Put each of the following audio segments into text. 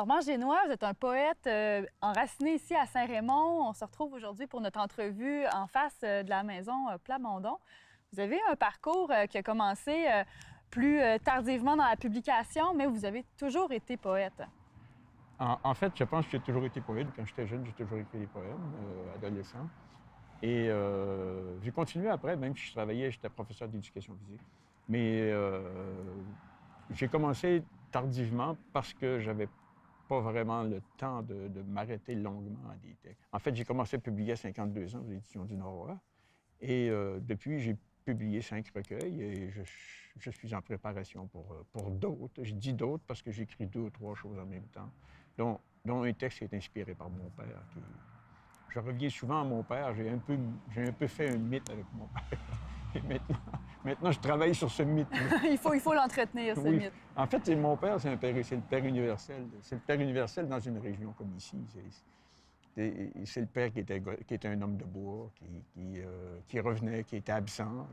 Normand Génois, vous êtes un poète enraciné ici à Saint-Raymond. On se retrouve aujourd'hui pour notre entrevue en face de la maison Plamondon. Vous avez un parcours qui a commencé plus tardivement dans la publication, mais vous avez toujours été poète. En fait, je pense que j'ai toujours été poète. Quand j'étais jeune, j'ai toujours écrit des poèmes, adolescent. Et j'ai continué après, même si je travaillais, j'étais professeur d'éducation physique. Mais j'ai commencé tardivement parce que j'avais pas vraiment le temps de m'arrêter longuement à des textes. En fait, j'ai commencé à publier à 52 ans aux Éditions du Nord. Et depuis, j'ai publié 5 recueils et je suis en préparation pour d'autres. Je dis d'autres parce que j'écris 2 ou 3 choses en même temps, dont un texte qui est inspiré par mon père. Je reviens souvent à mon père. J'ai un peu fait un mythe avec mon père. Et maintenant, je travaille sur ce mythe. il faut l'entretenir, ce mythe. En fait, mon père, c'est le Père universel. C'est le Père universel dans une région comme ici. C'est le père qui était un homme de bois, qui revenait, qui était absent.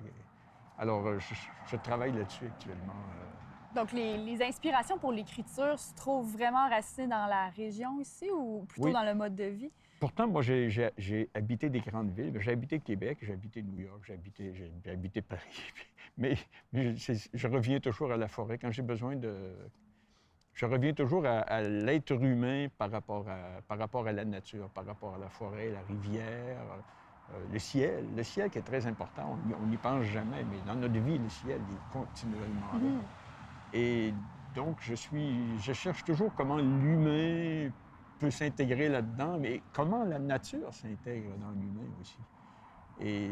Alors, je travaille là-dessus actuellement. Donc, les inspirations pour l'écriture se trouvent vraiment enracinées dans la région ici ou plutôt dans le mode de vie? Pourtant, moi, j'ai habité des grandes villes. J'ai habité Québec, j'ai habité New York, j'ai habité Paris. Mais je reviens toujours à la forêt quand j'ai besoin de... Je reviens toujours à l'être humain par rapport à la nature, par rapport à la forêt, la rivière, le ciel. Le ciel qui est très important, on n'y pense jamais, mais dans notre vie, le ciel est continuellement là. Et donc, je cherche toujours comment l'humain peut s'intégrer là-dedans, mais comment la nature s'intègre dans l'humain aussi. Et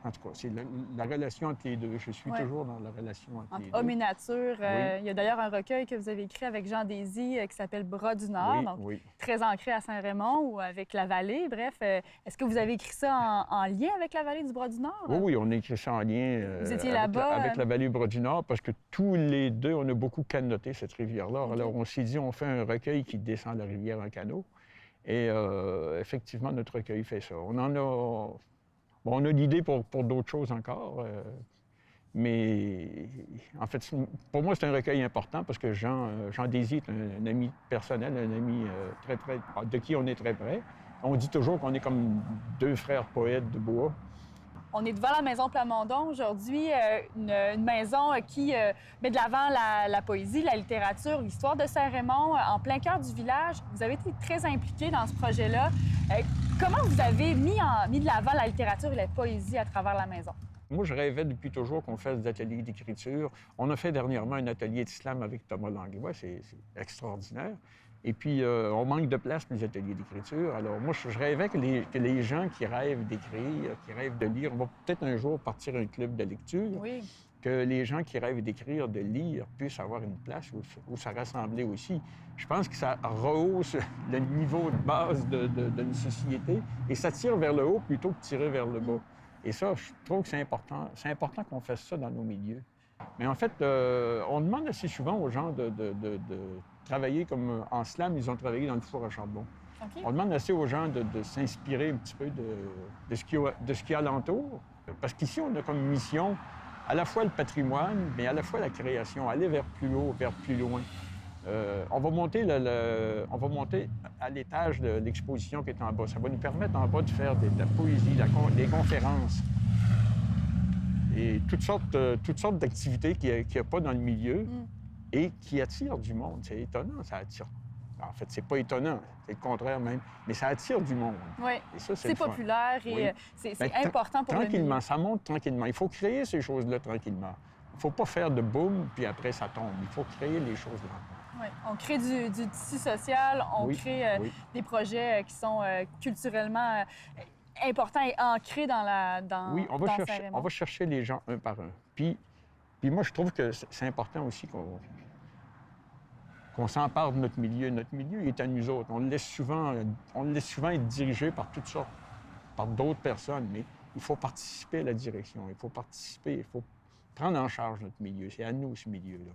en tout cas, c'est la relation entre les deux. Je suis toujours dans la relation entre les deux. Homme et nature. Il y a d'ailleurs un recueil que vous avez écrit avec Jean Désy qui s'appelle Bras du Nord, très ancré à Saint-Raymond ou avec la vallée. Bref, est-ce que vous avez écrit ça en lien avec la vallée du Bras du Nord? Oui, on a écrit ça en lien vous étiez là-bas, avec la vallée du Bras du Nord parce que tous les deux, on a beaucoup canoté cette rivière-là. Alors, on s'est dit, on fait un recueil qui descend la rivière en canot. Et effectivement, notre recueil fait ça. On a l'idée pour d'autres choses encore, mais en fait, pour moi, c'est un recueil important parce que Jean Désy est un ami personnel, un ami très près, de qui on est très près. On dit toujours qu'on est comme 2 frères poètes de bois. On est devant la maison Plamondon aujourd'hui, une maison qui met de l'avant la poésie, la littérature, l'histoire de Saint-Raymond, en plein cœur du village. Vous avez été très impliqué dans ce projet-là. Comment vous avez mis de l'avant la littérature et la poésie à travers la maison? Moi, je rêvais depuis toujours qu'on fasse des ateliers d'écriture. On a fait dernièrement un atelier d'islam avec Thomas Langlois, c'est extraordinaire. Et puis, on manque de place pour les ateliers d'écriture. Alors, moi, je rêvais que les gens qui rêvent d'écrire, qui rêvent de lire, on va peut-être un jour partir un club de lecture, que les gens qui rêvent d'écrire, de lire, puissent avoir une place où ça rassembler aussi. Je pense que ça rehausse le niveau de base d'une société et ça tire vers le haut plutôt que tirer vers le bas. Et ça, je trouve que c'est important. C'est important qu'on fasse ça dans nos milieux. Mais en fait, on demande assez souvent aux gens de travailler comme en slam, ils ont travaillé dans le four à charbon. On demande assez aux gens de s'inspirer un petit peu de ce qu'il y a alentour. Parce qu'ici, on a comme mission à la fois le patrimoine, mais à la fois la création, aller vers plus haut, vers plus loin. On va monter à l'étage de l'exposition qui est en bas. Ça va nous permettre en bas de faire de la poésie, des conférences et toutes sortes d'activités qu'il n'y a pas dans le milieu et qui attirent du monde. C'est étonnant, ça attire. En fait, c'est pas étonnant, c'est le contraire même, mais ça attire du monde. Oui, c'est populaire et c'est important pour le milieu. Tranquillement, ça monte tranquillement. Il faut créer ces choses-là tranquillement. Il ne faut pas faire de boum, puis après ça tombe. Il faut créer les choses là. Oui, on crée du tissu social, on crée des projets qui sont culturellement importants et ancrés dans Oui, on va chercher les gens un par un. Puis moi, je trouve que c'est important aussi qu'on s'empare de notre milieu. Notre milieu est à nous autres. On le laisse souvent être dirigé par toutes sortes, par d'autres personnes, mais il faut participer à la direction. Il faut prendre en charge notre milieu. C'est à nous, ce milieu-là.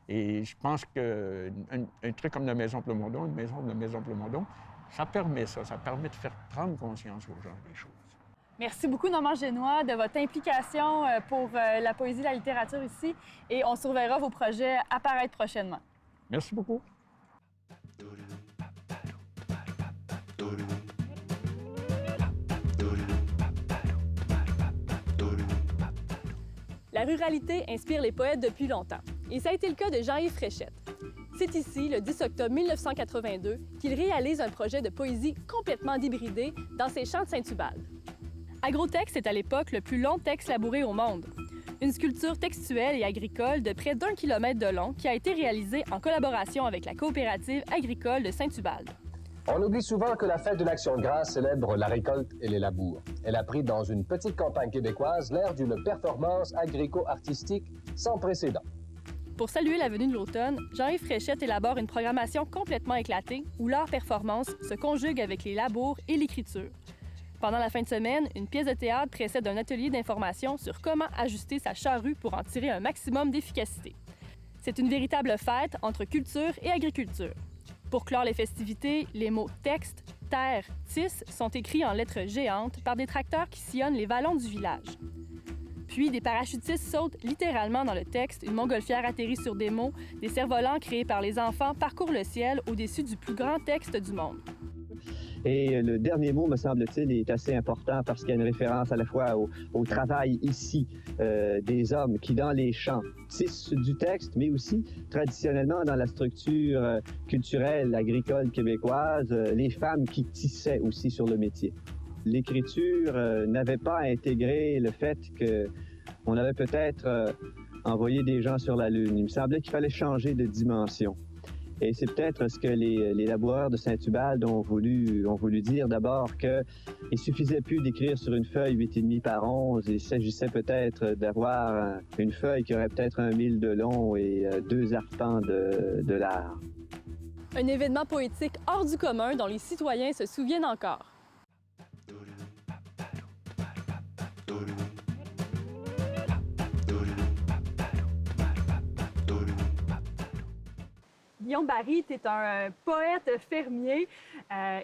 Et je pense qu'un truc comme la Maison Plamondon, une maison de la Maison Plamondon, ça permet de faire prendre conscience aux gens des choses. Merci beaucoup, Normand Génois, de votre implication pour la poésie et la littérature ici. Et on surveillera vos projets apparaître prochainement. Merci beaucoup. La ruralité inspire les poètes depuis longtemps, et ça a été le cas de Jean-Yves Fréchette. C'est ici, le 10 octobre 1982, qu'il réalise un projet de poésie complètement débridé dans ses champs de Saint-Ubalde. Agrotexte est à l'époque le plus long texte labouré au monde. Une sculpture textuelle et agricole de près d'1 kilomètre de long qui a été réalisée en collaboration avec la coopérative agricole de Saint-Ubalde. On oublie souvent que la fête de l'Action de grâce célèbre la récolte et les labours. Elle a pris dans une petite campagne québécoise l'air d'une performance agrico-artistique sans précédent. Pour saluer la venue de l'automne, Jean-Yves Fréchette élabore une programmation complètement éclatée où l'art performance se conjugue avec les labours et l'écriture. Pendant la fin de semaine, une pièce de théâtre précède un atelier d'information sur comment ajuster sa charrue pour en tirer un maximum d'efficacité. C'est une véritable fête entre culture et agriculture. Pour clore les festivités, les mots texte, terre, tis sont écrits en lettres géantes par des tracteurs qui sillonnent les vallons du village. Puis, des parachutistes sautent littéralement dans le texte, une montgolfière atterrit sur des mots, des cerfs-volants créés par les enfants parcourent le ciel au-dessus du plus grand texte du monde. Et le dernier mot, me semble-t-il, est assez important parce qu'il y a une référence à la fois au travail ici des hommes qui, dans les champs, tissent du texte, mais aussi traditionnellement dans la structure culturelle agricole québécoise, les femmes qui tissaient aussi sur le métier. L'écriture n'avait pas intégré le fait qu'on avait peut-être envoyé des gens sur la Lune. Il me semblait qu'il fallait changer de dimension. Et c'est peut-être ce que les laboureurs de Saint-Ubalde ont voulu dire d'abord, qu'il ne suffisait plus d'écrire sur une feuille 8,5 par 11. Il s'agissait peut-être d'avoir une feuille qui aurait peut-être 1 mille de long et 2 arpents de large. Un événement poétique hors du commun dont les citoyens se souviennent encore. Guillaume Barry, tu es un poète fermier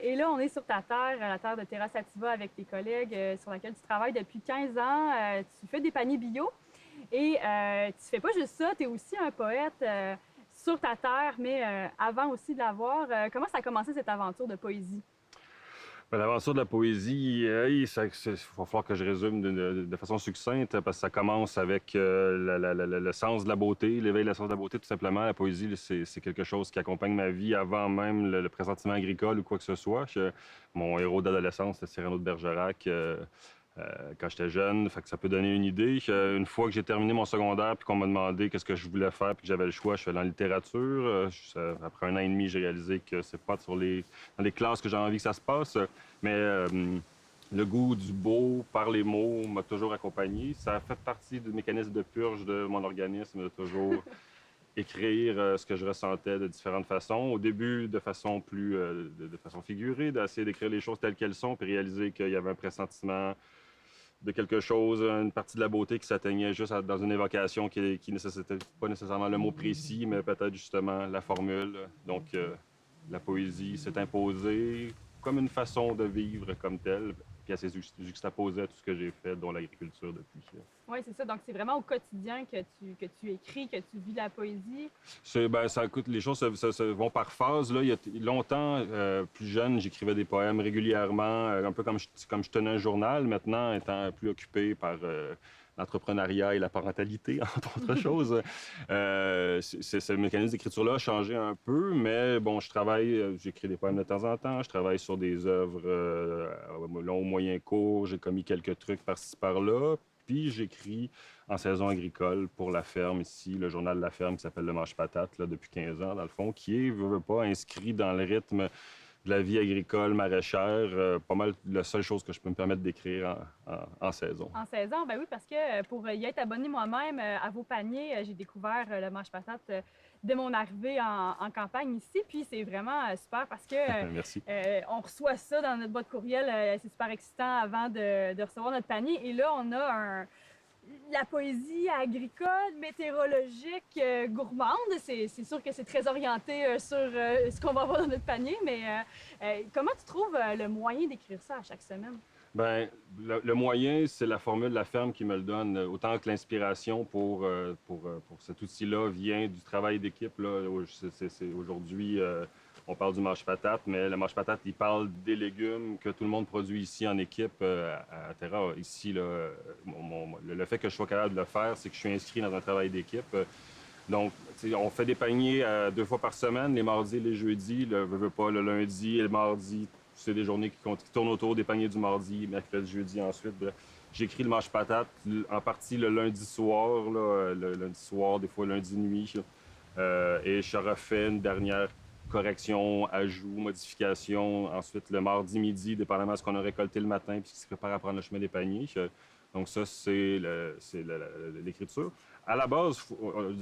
et là, on est sur ta terre, la terre de Terra Sativa avec tes collègues sur laquelle tu travailles depuis 15 ans. Tu fais des paniers bio et tu fais pas juste ça, tu es aussi un poète sur ta terre, mais avant aussi de l'avoir. Comment ça a commencé cette aventure de poésie? L'aventure de la poésie, il va falloir que je résume de façon succincte parce que ça commence avec le sens de la beauté, l'éveil de la sens de la beauté, tout simplement. La poésie, c'est quelque chose qui accompagne ma vie avant même le pressentiment agricole ou quoi que ce soit. Mon héros d'adolescence, c'est Cyrano de Bergerac. Quand j'étais jeune, fait que ça peut donner une idée. Une fois que j'ai terminé mon secondaire puis qu'on m'a demandé qu'est-ce que je voulais faire puis que j'avais le choix, je suis allé en littérature. Après 1 an et demi, j'ai réalisé que c'est pas dans les classes que j'ai envie que ça se passe. Mais le goût du beau par les mots m'a toujours accompagné. Ça a fait partie du mécanisme de purge de mon organisme de toujours écrire ce que je ressentais de différentes façons. Au début, de façon plus de façon figurée, d'essayer d'écrire les choses telles qu'elles sont puis réaliser qu'il y avait un pressentiment de quelque chose, une partie de la beauté qui s'atteignait juste dans une évocation qui nécessitait pas nécessairement le mot précis, mais peut-être justement la formule. Donc, la poésie s'est imposée comme une façon de vivre comme telle, puis elle s'est juxtaposée à tout ce que j'ai fait, dont l'agriculture depuis. Oui, c'est ça. Donc, c'est vraiment au quotidien que tu écris, que tu vis la poésie. Les choses vont par phase. Là. Il y a longtemps, plus jeune, j'écrivais des poèmes régulièrement, un peu comme je tenais un journal. Maintenant, étant plus occupé par l'entrepreneuriat et la parentalité, entre autres choses, ce mécanisme d'écriture-là a changé un peu, mais bon, j'écris des poèmes de temps en temps, je travaille sur des œuvres long, moyen, court, j'ai commis quelques trucs par-ci, par-là. Puis j'écris en saison agricole pour La Ferme ici, le journal de La Ferme qui s'appelle Le Mange-Patate là, depuis 15 ans, dans le fond, qui est, veut pas, inscrit dans le rythme de la vie agricole, maraîchère, pas mal la seule chose que je peux me permettre d'écrire en saison. En saison, ben oui, parce que pour y être abonné moi-même à vos paniers, j'ai découvert le Mange-Patate dès mon arrivée en campagne ici. Puis c'est vraiment super parce que Merci. On reçoit ça dans notre boîte courriel. C'est super excitant avant de recevoir notre panier. Et là, on a la poésie agricole, météorologique, gourmande. C'est sûr que c'est très orienté sur ce qu'on va avoir dans notre panier. Mais comment tu trouves le moyen d'écrire ça à chaque semaine? Bien, le moyen, c'est la formule de La Ferme qui me le donne. Autant que l'inspiration pour cet outil-là vient du travail d'équipe. Aujourd'hui, on parle du mâche-patate, mais le mâche-patate, il parle des légumes que tout le monde produit ici en équipe à Terra. Ici, là, le fait que je sois capable de le faire, c'est que je suis inscrit dans un travail d'équipe. Donc, on fait des paniers 2 fois par semaine, les mardis et les jeudis. Le lundi et le mardi, c'est des journées qui tournent autour des paniers du mardi, mercredi, jeudi ensuite. Bref. J'écris le mâche-patate en partie le lundi soir, le lundi soir, des fois lundi nuit. Et je refais une dernière correction, ajout, modification. Ensuite, le mardi midi, dépendamment de ce qu'on a récolté le matin, puis ce qui se prépare à prendre le chemin des paniers. Donc ça, c'est l'écriture. À la base,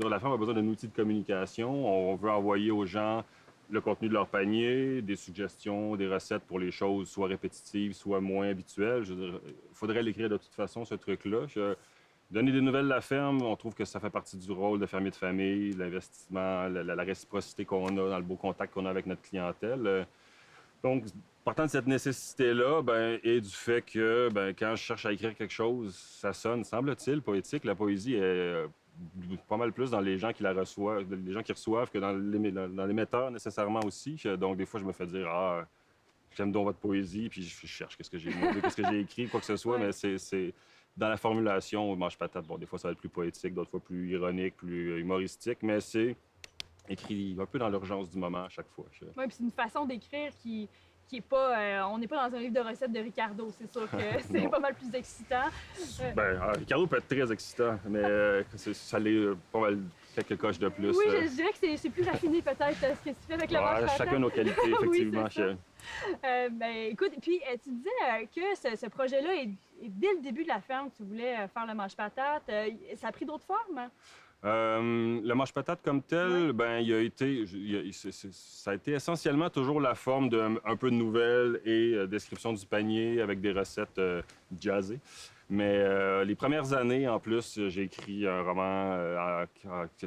la ferme a besoin d'un outil de communication. On veut envoyer aux gens le contenu de leur panier, des suggestions, des recettes pour les choses soit répétitives, soit moins habituelles. Je veux dire, il faudrait l'écrire de toute façon, ce truc-là. Donner des nouvelles de la ferme, on trouve que ça fait partie du rôle de fermier de famille, l'investissement, la réciprocité qu'on a dans le beau contact qu'on a avec notre clientèle. Donc, partant de cette nécessité-là, et du fait que quand je cherche à écrire quelque chose, ça sonne, semble-t-il, poétique. La poésie est pas mal plus dans les gens qui la reçoivent, les gens qui reçoivent, que dans l'émetteur nécessairement aussi. Donc, des fois, je me fais dire « Ah, j'aime donc votre poésie », puis je cherche qu'est-ce que j'ai écrit, quoi que ce soit, mais c'est dans la formulation, mâche-patate, bon, des fois, ça va être plus poétique, d'autres fois plus ironique, plus humoristique, mais c'est écrit un peu dans l'urgence du moment à chaque fois. Oui, puis c'est une façon d'écrire qui est pas... on n'est pas dans un livre de recettes de Ricardo, c'est sûr que c'est pas mal plus excitant. Ricardo peut être très excitant, mais ça l'est pas mal quelques coches de plus. Oui, je dirais que c'est plus raffiné peut-être ce que tu fais avec le mâche-patate. Chacun nos qualités, effectivement. Oui, écoute, puis tu disais que ce projet-là est dès le début de la ferme que tu voulais faire le mâche-patate. Ça a pris d'autres formes? Le mâche-patate comme tel, ça a été essentiellement toujours la forme d'un peu de nouvelles et description du panier avec des recettes jazzées. Mais les premières années, en plus, j'ai écrit un roman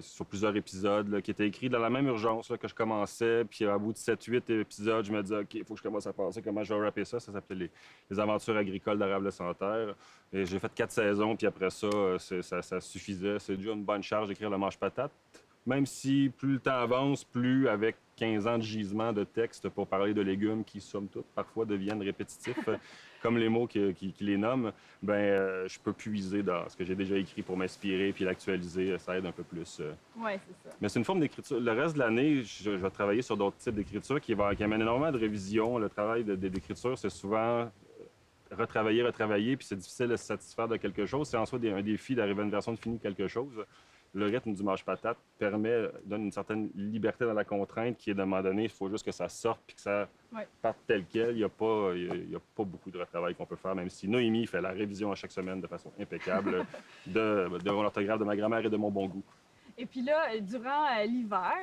sur plusieurs épisodes là, qui était écrit dans la même urgence là, que je commençais. Puis à bout de 7-8 épisodes, je me disais, OK, il faut que je commence à penser comment je vais rapper ça. Ça s'appelait les aventures agricoles d'Arable Santerre. Et j'ai fait 4 saisons, puis après ça, ça suffisait. C'est déjà une bonne charge d'écrire le mâche-patate. Même si plus le temps avance, plus avec 15 ans de gisement de texte pour parler de légumes qui, somme toute, parfois deviennent répétitifs, comme les mots qui les nomment, je peux puiser dans ce que j'ai déjà écrit pour m'inspirer puis l'actualiser. Ça aide un peu plus. Oui, c'est ça. Mais c'est une forme d'écriture. Le reste de l'année, je vais travailler sur d'autres types d'écriture qui amènent énormément de révision. Le travail d'écriture, c'est souvent retravailler, puis c'est difficile de se satisfaire de quelque chose. C'est en soi un défi d'arriver à une version finie de quelque chose. Le rythme du mâche-patate donne une certaine liberté dans la contrainte qui est, à un moment donné, il faut juste que ça sorte puis que ça parte tel quel. Il n'y a pas beaucoup de retravail qu'on peut faire, même si Noémie fait la révision à chaque semaine de façon impeccable de l'orthographe, de ma grammaire et de mon bon goût. Et puis là, durant l'hiver,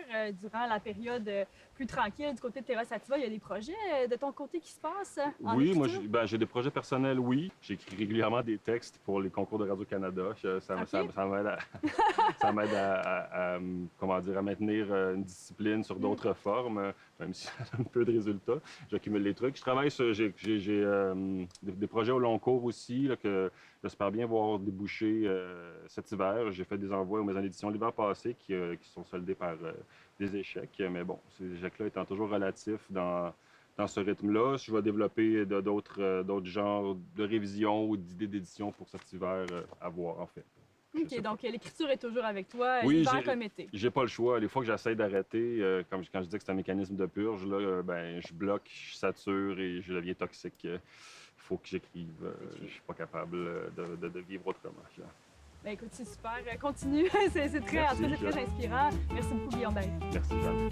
durant la période plus tranquille du côté de Terra Sativa, il y a des projets de ton côté qui se passent en Oui, écriture? moi, j'ai des projets personnels, oui. J'écris régulièrement des textes pour les concours de Radio-Canada. Ça m'aide à maintenir une discipline sur d'autres formes, même si ça donne peu de résultats. J'accumule les trucs. Je travaille sur... J'ai des projets au long cours aussi là, que j'espère bien voir déboucher cet hiver. J'ai fait des envois aux maisons d'édition l'hiver passé qui sont soldés par des échecs. Mais bon, ces échecs-là étant toujours relatifs dans ce rythme-là, je vais développer d'autres genres de révisions ou d'idées d'édition pour cet hiver à voir, en fait. OK, donc l'écriture est toujours avec toi, oui, l'hiver comme été. J'ai pas le choix. Les fois que j'essaie d'arrêter, quand je dis que c'est un mécanisme de purge, là, je bloque, je sature et je deviens toxique. Il faut que j'écrive. Je suis pas capable de vivre autrement. Écoute, c'est super. Continue. C'est très inspirant. Merci beaucoup, Guillaume Barry. Merci, Jeanne.